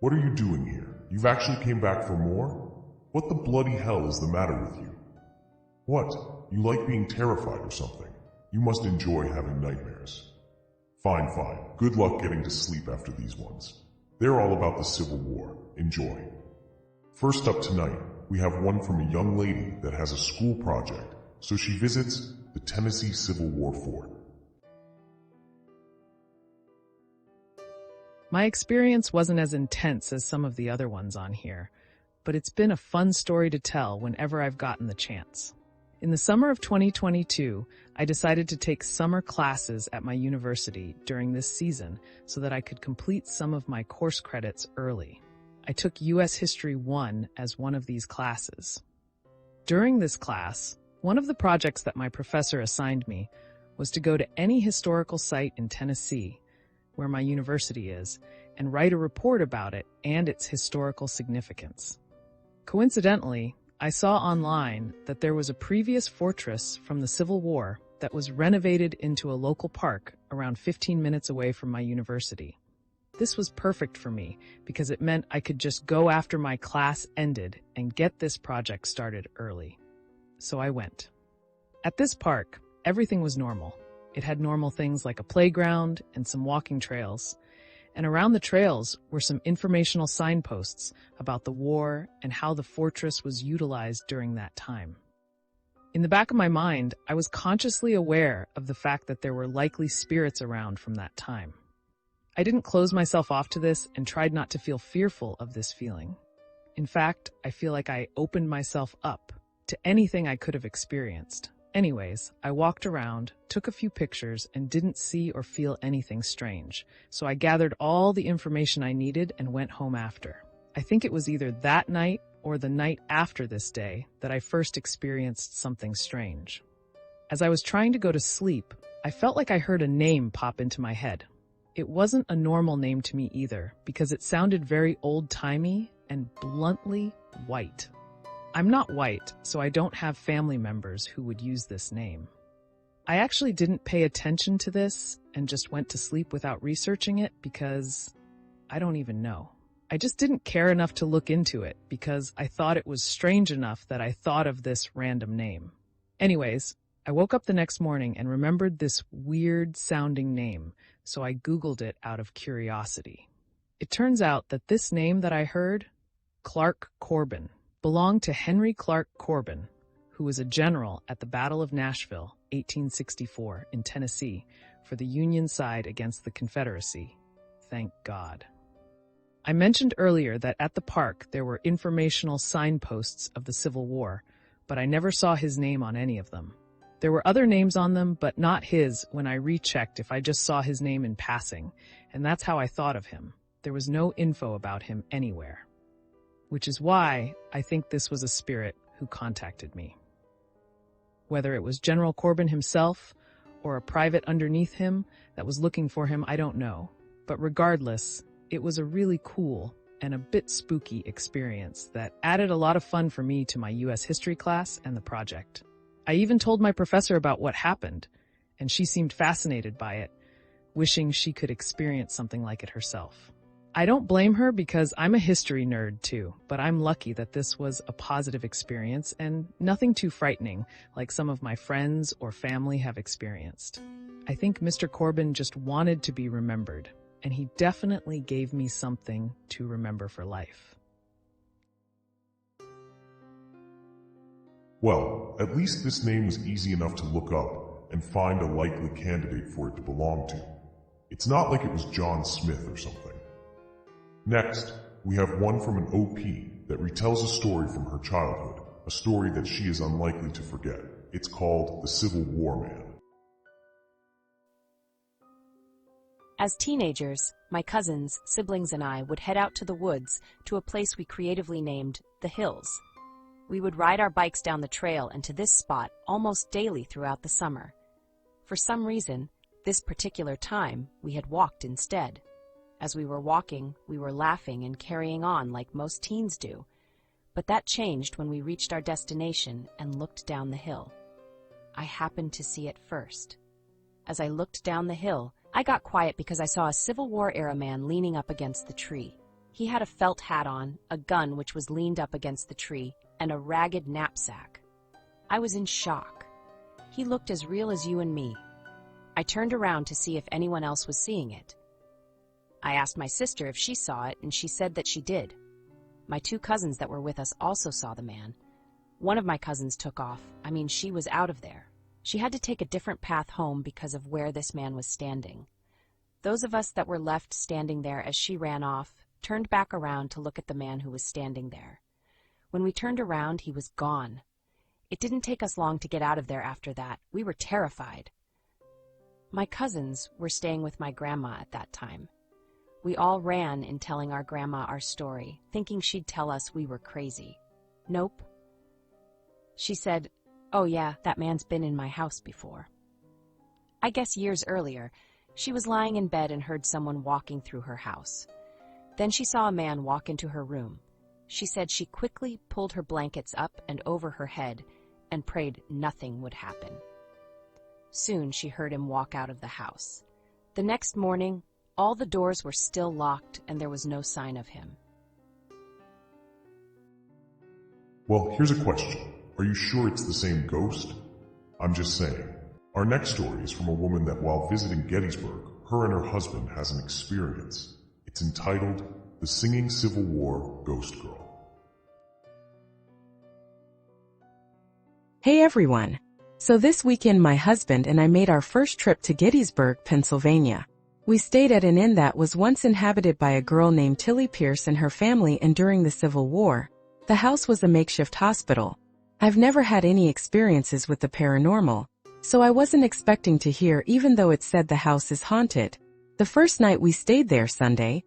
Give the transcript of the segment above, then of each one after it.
What are you doing here? You've actually came back for more? What the bloody hell is the matter with you? What? You like being terrified or something? You must enjoy having nightmares. Fine, fine. Good luck getting to sleep after these ones. They're all about the Civil War. Enjoy. First up tonight, we have one from a young lady that has a school project, so she visits the Tennessee Civil War Fort. My experience wasn't as intense as some of the other ones on here, but it's been a fun story to tell whenever I've gotten the chance. In the summer of 2022, I decided to take summer classes at my university during this season so that I could complete some of my course credits early. I took U.S. History 1 as one of these classes. During this class, one of the projects that my professor assigned me was to go to any historical site in Tennessee, where my university is, and write a report about it and its historical significance. Coincidentally, I saw online that there was a previous fortress from the Civil War that was renovated into a local park around 15 minutes away from my university. This was perfect for me because it meant I could just go after my class ended and get this project started early. So I went. At this park, everything was normal. It had normal things like a playground and some walking trails. And around the trails were some informational signposts about the war and how the fortress was utilized during that time. In the back of my mind, I was consciously aware of the fact that there were likely spirits around from that time. I didn't close myself off to this and tried not to feel fearful of this feeling. In fact, I feel like I opened myself up to anything I could have experienced. Anyways, I walked around, took a few pictures, and didn't see or feel anything strange, so I gathered all the information I needed and went home after. I think it was either that night or the night after this day that I first experienced something strange. As I was trying to go to sleep, I felt like I heard a name pop into my head. It wasn't a normal name to me either, because it sounded very old-timey and bluntly white. I'm not white, so I don't have family members who would use this name. I actually didn't pay attention to this and just went to sleep without researching it because I don't even know. I just didn't care enough to look into it because I thought it was strange enough that I thought of this random name. Anyways, I woke up the next morning and remembered this weird-sounding name, so I Googled it out of curiosity. It turns out that this name that I heard, Clark Corbin, belonged to Henry Clark Corbin, who was a general at the Battle of Nashville, 1864, in Tennessee, for the Union side against the Confederacy. Thank God. I mentioned earlier that at the park there were informational signposts of the Civil War, but I never saw his name on any of them. There were other names on them, but not his when I rechecked if I just saw his name in passing, and that's how I thought of him. There was no info about him anywhere. Which is why I think this was a spirit who contacted me. Whether it was General Corbin himself or a private underneath him that was looking for him, I don't know. But regardless, it was a really cool and a bit spooky experience that added a lot of fun for me to my U.S. history class and the project. I even told my professor about what happened, and she seemed fascinated by it, wishing she could experience something like it herself. I don't blame her because I'm a history nerd too, but I'm lucky that this was a positive experience and nothing too frightening like some of my friends or family have experienced. I think Mr. Corbin just wanted to be remembered, and he definitely gave me something to remember for life. Well, at least this name was easy enough to look up and find a likely candidate for it to belong to. It's not like it was John Smith or something. Next, we have one from an OP that retells a story from her childhood, a story that she is unlikely to forget. It's called The Civil War Man. As teenagers, my cousins, siblings, and I would head out to the woods to a place we creatively named The Hills. We would ride our bikes down the trail and to this spot almost daily throughout the summer. For some reason, this particular time, we had walked instead. As we were walking, we were laughing and carrying on like most teens do. But that changed when we reached our destination and looked down the hill. I happened to see it first. As I looked down the hill, I got quiet because I saw a Civil War-era man leaning up against the tree. He had a felt hat on, a gun which was leaned up against the tree, and a ragged knapsack. I was in shock. He looked as real as you and me. I turned around to see if anyone else was seeing it. I asked my sister if she saw it, and she said that she did. My 2 cousins that were with us also saw the man. One of my cousins took off. She was out of there. She had to take a different path home because of where this man was standing. Those of us that were left standing there as she ran off turned back around to look at the man who was standing there. When we turned around, he was gone. It didn't take us long to get out of there after that. We were terrified. My cousins were staying with my grandma at that time. We all ran in telling our grandma our story, thinking she'd tell us we were crazy. Nope. She said, "Oh yeah, that man's been in my house before." I guess years earlier, she was lying in bed and heard someone walking through her house. Then she saw a man walk into her room. She said she quickly pulled her blankets up and over her head and prayed nothing would happen. Soon she heard him walk out of the house. The next morning, all the doors were still locked and there was no sign of him. Well, here's a question. Are you sure it's the same ghost? I'm just saying. Our next story is from a woman that while visiting Gettysburg, her and her husband has an experience. It's entitled, The Singing Civil War Ghost Girl. Hey everyone! So this weekend my husband and I made our first trip to Gettysburg, Pennsylvania. We stayed at an inn that was once inhabited by a girl named Tilly Pierce and her family, and during the Civil War, the house was a makeshift hospital. I've never had any experiences with the paranormal, so I wasn't expecting to hear, even though it said the house is haunted. The first night we stayed there, Sunday,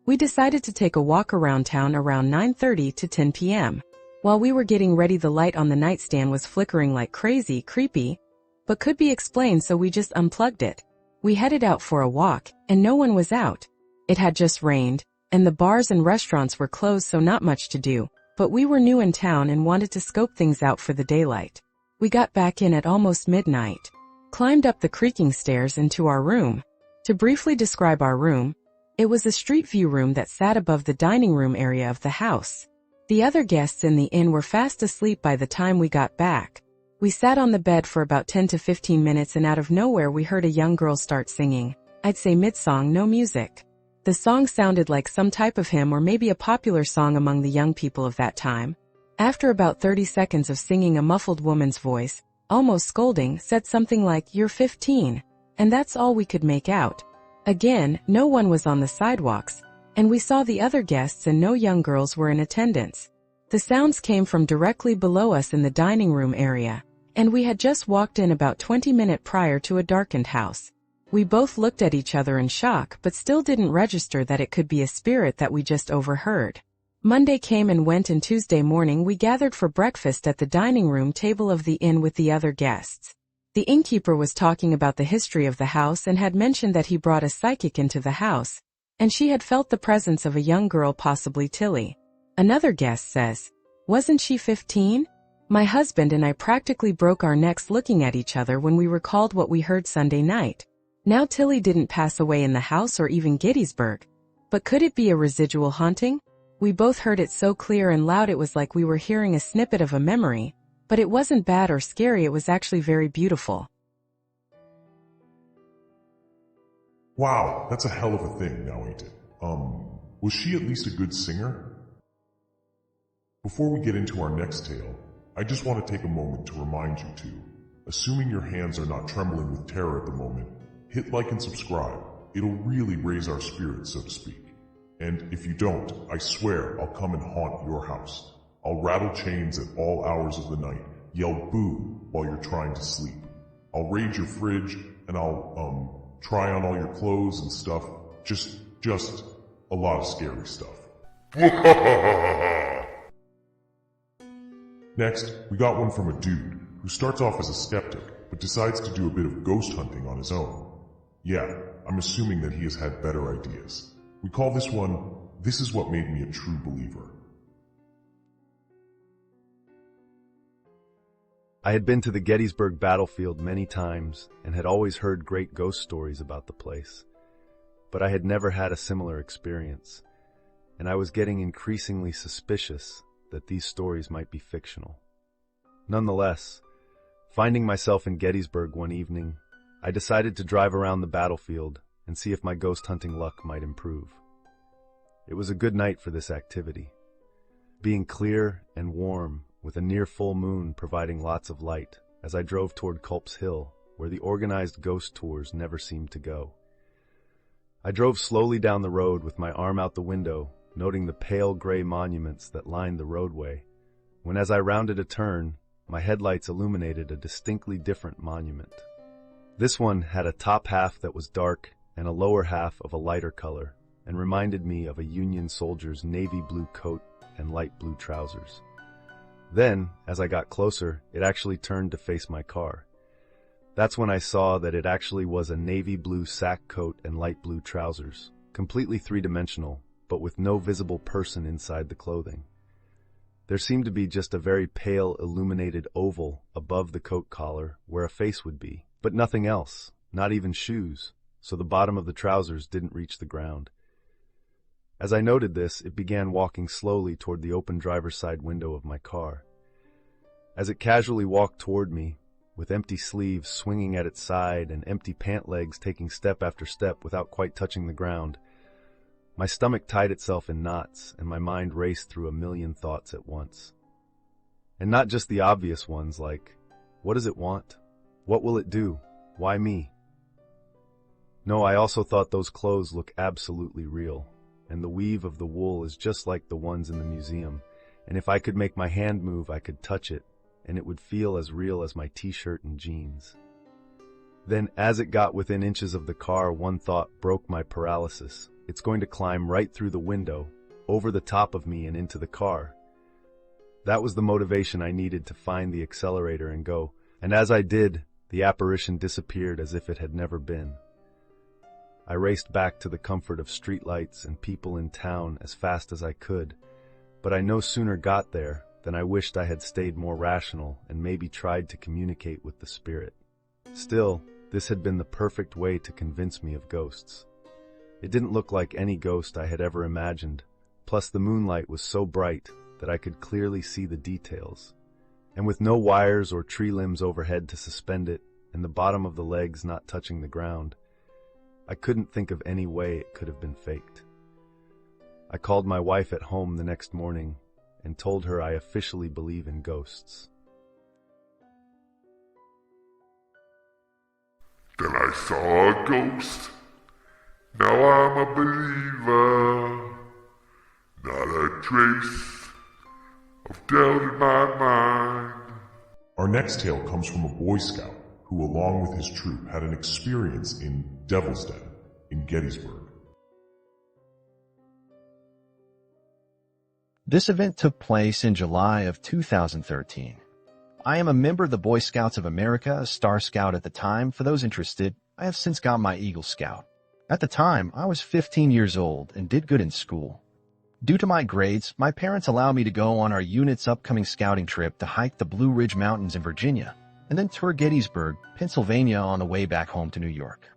we decided to take a walk around town around 9:30 to 10 p.m. While we were getting ready, the light on the nightstand was flickering like crazy, creepy, but could be explained, so we just unplugged it. We headed out for a walk, and no one was out. It had just rained, and the bars and restaurants were closed, so not much to do, but we were new in town and wanted to scope things out for the daylight. We got back in at almost midnight, climbed up the creaking stairs into our room. To briefly describe our room, it was a street view room that sat above the dining room area of the house. The other guests in the inn were fast asleep by the time we got back. We sat on the bed for about 10 to 15 minutes, and out of nowhere we heard a young girl start singing. I'd say mid-song, no music. The song sounded like some type of hymn or maybe a popular song among the young people of that time. After about 30 seconds of singing, a muffled woman's voice, almost scolding, said something like, "You're 15. And that's all we could make out. Again, no one was on the sidewalks, and we saw the other guests and no young girls were in attendance. The sounds came from directly below us in the dining room area, and we had just walked in about 20 minutes prior to a darkened house. We both looked at each other in shock, but still didn't register that it could be a spirit that we just overheard. Monday came and went, and Tuesday morning we gathered for breakfast at the dining room table of the inn with the other guests. The innkeeper was talking about the history of the house and had mentioned that he brought a psychic into the house, and she had felt the presence of a young girl, possibly Tilly. Another guest says, "Wasn't she 15? My husband and I practically broke our necks looking at each other when we recalled what we heard Sunday night. Now Tilly didn't pass away in the house or even Gettysburg, but could it be a residual haunting? We both heard it so clear and loud it was like we were hearing a snippet of a memory, but it wasn't bad or scary, it was actually very beautiful." Wow, that's a hell of a thing now, ain't it? Was she at least a good singer? Before we get into our next tale, I just want to take a moment to remind you to, assuming your hands are not trembling with terror at the moment, hit like and subscribe. It'll really raise our spirits, so to speak. And if you don't, I swear I'll come and haunt your house. I'll rattle chains at all hours of the night, yell boo while you're trying to sleep. I'll raid your fridge, and I'll, try on all your clothes and stuff. Just a lot of scary stuff. Next, we got one from a dude who starts off as a skeptic, but decides to do a bit of ghost hunting on his own. Yeah, I'm assuming that he has had better ideas. We call this one, "This is what made me a true believer." I had been to the Gettysburg battlefield many times and had always heard great ghost stories about the place, but I had never had a similar experience. and I was getting increasingly suspicious that these stories might be fictional. Nonetheless, finding myself in Gettysburg one evening, I decided to drive around the battlefield and see if my ghost hunting luck might improve. It was a good night for this activity, being clear and warm with a near full moon providing lots of light as I drove toward Culp's Hill, where the organized ghost tours never seemed to go. I drove slowly down the road with my arm out the window, noting the pale gray monuments that lined the roadway, when as I rounded a turn, my headlights illuminated a distinctly different monument. This one had a top half that was dark and a lower half of a lighter color, and reminded me of a Union soldier's navy blue coat and light blue trousers. Then, as I got closer, it actually turned to face my car. That's when I saw that it actually was a navy blue sack coat and light blue trousers, completely three-dimensional, but with no visible person inside the clothing. There seemed to be just a very pale illuminated oval above the coat collar where a face would be, but nothing else, not even shoes, so the bottom of the trousers didn't reach the ground. As I noted this, it began walking slowly toward the open driver's side window of my car. As it casually walked toward me, with empty sleeves swinging at its side and empty pant legs taking step after step without quite touching the ground, my stomach tied itself in knots and my mind raced through a million thoughts at once. And not just the obvious ones like, what does it want? What will it do? Why me? No, I also thought those clothes look absolutely real, and the weave of the wool is just like the ones in the museum, and if I could make my hand move, I could touch it, and it would feel as real as my t-shirt and jeans. Then, as it got within inches of the car, one thought broke my paralysis. It's going to climb right through the window, over the top of me and into the car. That was the motivation I needed to find the accelerator and go, and as I did, the apparition disappeared as if it had never been. I raced back to the comfort of streetlights and people in town as fast as I could, but I no sooner got there than I wished I had stayed more rational and maybe tried to communicate with the spirit. Still, this had been the perfect way to convince me of ghosts. It didn't look like any ghost I had ever imagined, plus the moonlight was so bright that I could clearly see the details. And with no wires or tree limbs overhead to suspend it, and the bottom of the legs not touching the ground, I couldn't think of any way it could have been faked. I called my wife at home the next morning and told her I officially believe in ghosts. Then I saw a ghost. Now I'm a believer. Not a trace of doubt in my mind. Our next tale comes from a Boy Scout who, along with his troop, had an experience in Devil's Den in Gettysburg. This event took place in July of 2013. I am a member of the Boy Scouts of America, a Star Scout at the time. For those interested, I have since got my Eagle Scout. At the time, I was 15 years old and did good in school. Due to my grades, my parents allowed me to go on our unit's upcoming scouting trip to hike the Blue Ridge Mountains in Virginia, and then tour Gettysburg, Pennsylvania on the way back home to New York.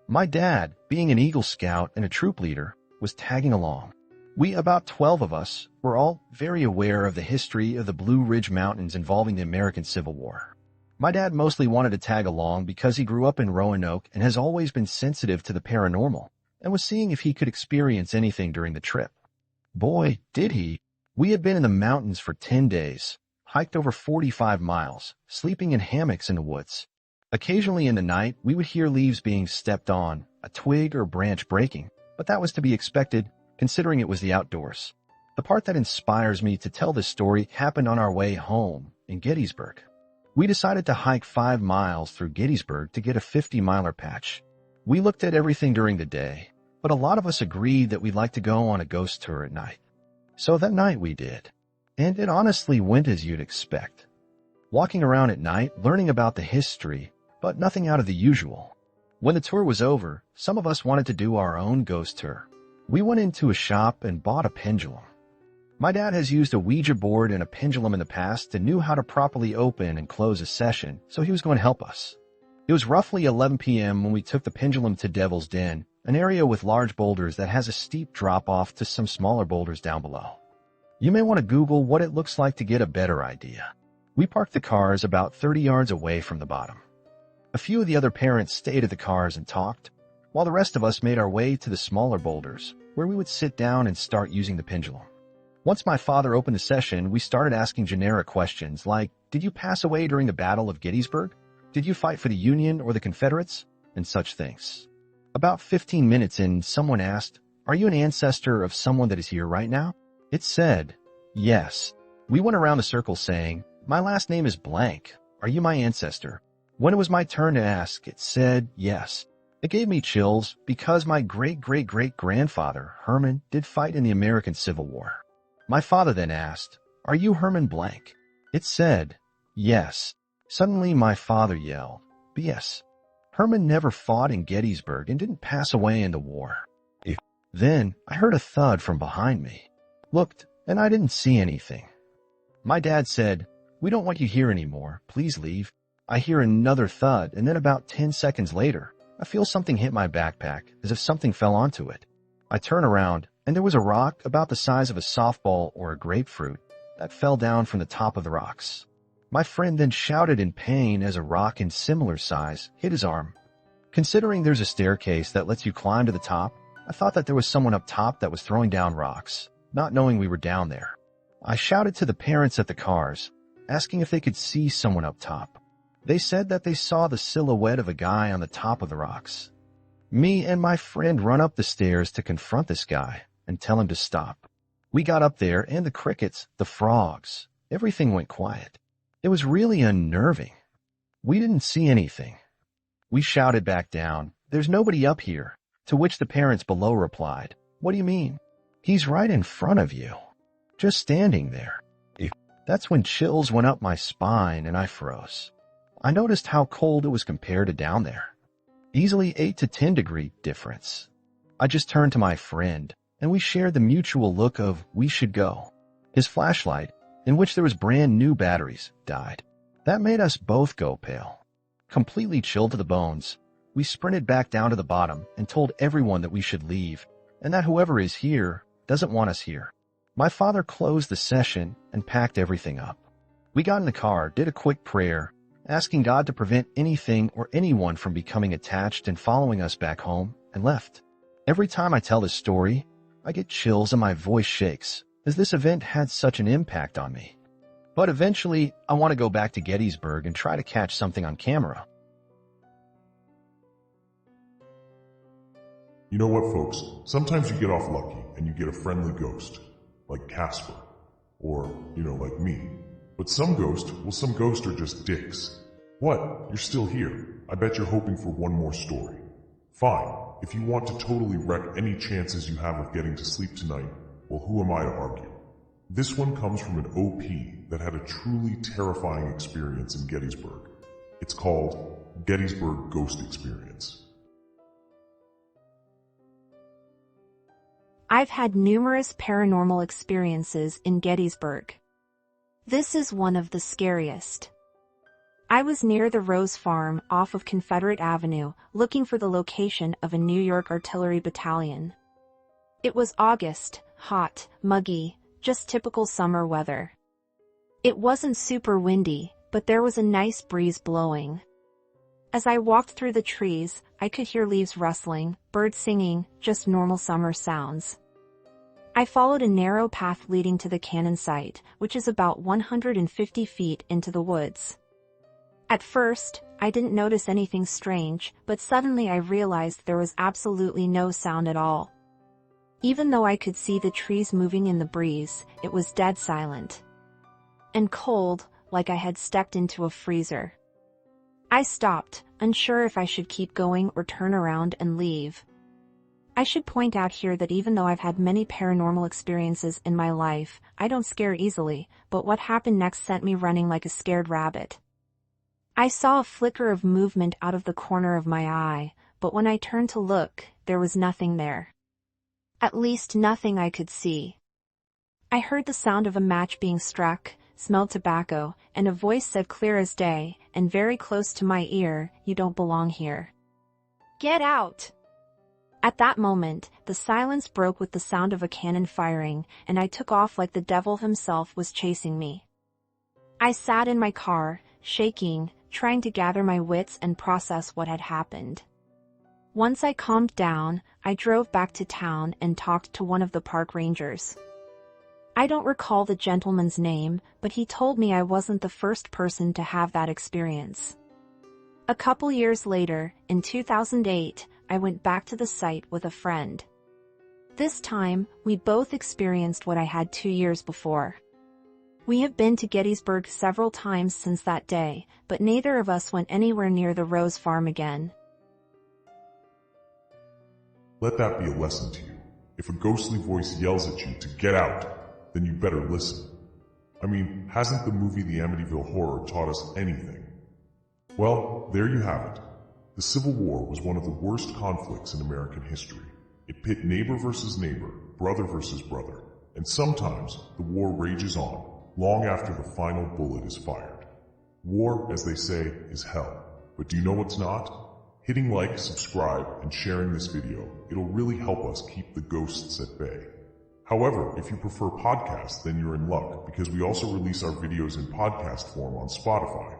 My dad, being an Eagle Scout and a troop leader, was tagging along. We, about 12 of us, were all very aware of the history of the Blue Ridge Mountains involving the American Civil War. My dad mostly wanted to tag along because he grew up in Roanoke and has always been sensitive to the paranormal, and was seeing if he could experience anything during the trip. Boy, did he! We had been in the mountains for 10 days, hiked over 45 miles, sleeping in hammocks in the woods. Occasionally in the night, we would hear leaves being stepped on, a twig or branch breaking, but that was to be expected, considering it was the outdoors. The part that inspires me to tell this story happened on our way home in Gettysburg. We decided to hike 5 miles through Gettysburg to get a 50-miler patch. We looked at everything during the day, but a lot of us agreed that we'd like to go on a ghost tour at night. So that night we did, and it honestly went as you'd expect. Walking around at night, learning about the history, but nothing out of the usual. When the tour was over, some of us wanted to do our own ghost tour. We went into a shop and bought a pendulum. My dad has used a Ouija board and a pendulum in the past and knew how to properly open and close a session, so he was going to help us. It was roughly 11 p.m. when we took the pendulum to Devil's Den, an area with large boulders that has a steep drop-off to some smaller boulders down below. You may want to Google what it looks like to get a better idea. We parked the cars about 30 yards away from the bottom. A few of the other parents stayed at the cars and talked, while the rest of us made our way to the smaller boulders, where we would sit down and start using the pendulum. Once my father opened the session, we started asking generic questions like, did you pass away during the Battle of Gettysburg? Did you fight for the Union or the Confederates? And such things. About 15 minutes in, someone asked, are you an ancestor of someone that is here right now? It said, yes. We went around the circle saying, my last name is blank. Are you my ancestor? When it was my turn to ask, it said, yes. It gave me chills because my great-great-great-grandfather, Herman, did fight in the American Civil War. My father then asked, are you Herman blank? It said, yes. Suddenly my father yelled, BS. Herman never fought in Gettysburg and didn't pass away in the war. Then I heard a thud from behind me. Looked, and I didn't see anything. My dad said, we don't want you here anymore. Please leave. I hear another thud, and then about 10 seconds later, I feel something hit my backpack, as if something fell onto it. I turn around, and there was a rock about the size of a softball or a grapefruit that fell down from the top of the rocks. My friend then shouted in pain as a rock in similar size hit his arm. Considering there's a staircase that lets you climb to the top, I thought that there was someone up top that was throwing down rocks, not knowing we were down there. I shouted to the parents at the cars, asking if they could see someone up top. They said that they saw the silhouette of a guy on the top of the rocks. Me and my friend run up the stairs to confront this guy and tell him to stop. We got up there and the crickets, the frogs, everything went quiet. It was really unnerving. We didn't see anything. We shouted back down, there's nobody up here, to which the parents below replied, what do you mean? He's right in front of you, just standing there. That's when chills went up my spine and I froze. I noticed how cold it was compared to down there. Easily 8 to 10 degree difference. I just turned to my friend, and we shared the mutual look of, we should go. His flashlight, in which there was brand new batteries, died. That made us both go pale. Completely chilled to the bones, we sprinted back down to the bottom and told everyone that we should leave, and that whoever is here doesn't want us here. My father closed the session and packed everything up. We got in the car, did a quick prayer, asking God to prevent anything or anyone from becoming attached and following us back home, and left. Every time I tell this story, I get chills and my voice shakes, as this event had such an impact on me. But eventually, I want to go back to Gettysburg and try to catch something on camera. You know what, folks? Sometimes you get off lucky and you get a friendly ghost, like Casper, or, like me. But some ghosts are just dicks. What? You're still here. I bet you're hoping for one more story. Fine. If you want to totally wreck any chances you have of getting to sleep tonight, well, who am I to argue? This one comes from an OP that had a truly terrifying experience in Gettysburg. It's called Gettysburg Ghost Experience. I've had numerous paranormal experiences in Gettysburg. This is one of the scariest. I was near the Rose Farm off of Confederate Avenue looking for the location of a New York artillery battalion. It was August, hot, muggy, just typical summer weather. It wasn't super windy, but there was a nice breeze blowing. As I walked through the trees, I could hear leaves rustling, birds singing, just normal summer sounds. I followed a narrow path leading to the cannon site, which is about 150 feet into the woods. At first, I didn't notice anything strange, but suddenly I realized there was absolutely no sound at all. Even though I could see the trees moving in the breeze, it was dead silent. And cold, like I had stepped into a freezer. I stopped, unsure if I should keep going or turn around and leave. I should point out here that even though I've had many paranormal experiences in my life, I don't scare easily, but what happened next sent me running like a scared rabbit. I saw a flicker of movement out of the corner of my eye, but when I turned to look, there was nothing there. At least nothing I could see. I heard the sound of a match being struck, smelled tobacco, and a voice said clear as day, and very close to my ear, "You don't belong here. Get out!" At that moment, the silence broke with the sound of a cannon firing, and I took off like the devil himself was chasing me. I sat in my car, shaking, trying to gather my wits and process what had happened. Once I calmed down, I drove back to town and talked to one of the park rangers. I don't recall the gentleman's name, but he told me I wasn't the first person to have that experience. A couple years later, in 2008, I went back to the site with a friend. This time, we both experienced what I had 2 years before. We have been to Gettysburg several times since that day, but neither of us went anywhere near the Rose Farm again. Let that be a lesson to you. If a ghostly voice yells at you to get out, then you better listen. I mean, hasn't the movie The Amityville Horror taught us anything? Well, there you have it. The Civil War was one of the worst conflicts in American history. It pit neighbor versus neighbor, brother versus brother, and sometimes the war rages on, long after the final bullet is fired. War, as they say, is hell. But do you know what's not? Hitting like, subscribe, and sharing this video, it'll really help us keep the ghosts at bay. However, if you prefer podcasts, then you're in luck, because we also release our videos in podcast form on Spotify.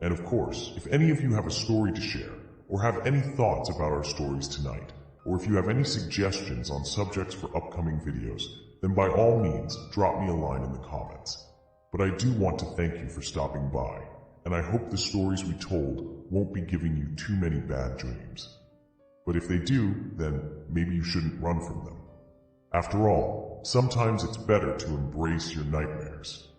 And of course, if any of you have a story to share, or have any thoughts about our stories tonight, or if you have any suggestions on subjects for upcoming videos, then by all means, drop me a line in the comments. But I do want to thank you for stopping by, and I hope the stories we told won't be giving you too many bad dreams. But if they do, then maybe you shouldn't run from them. After all, sometimes it's better to embrace your nightmares.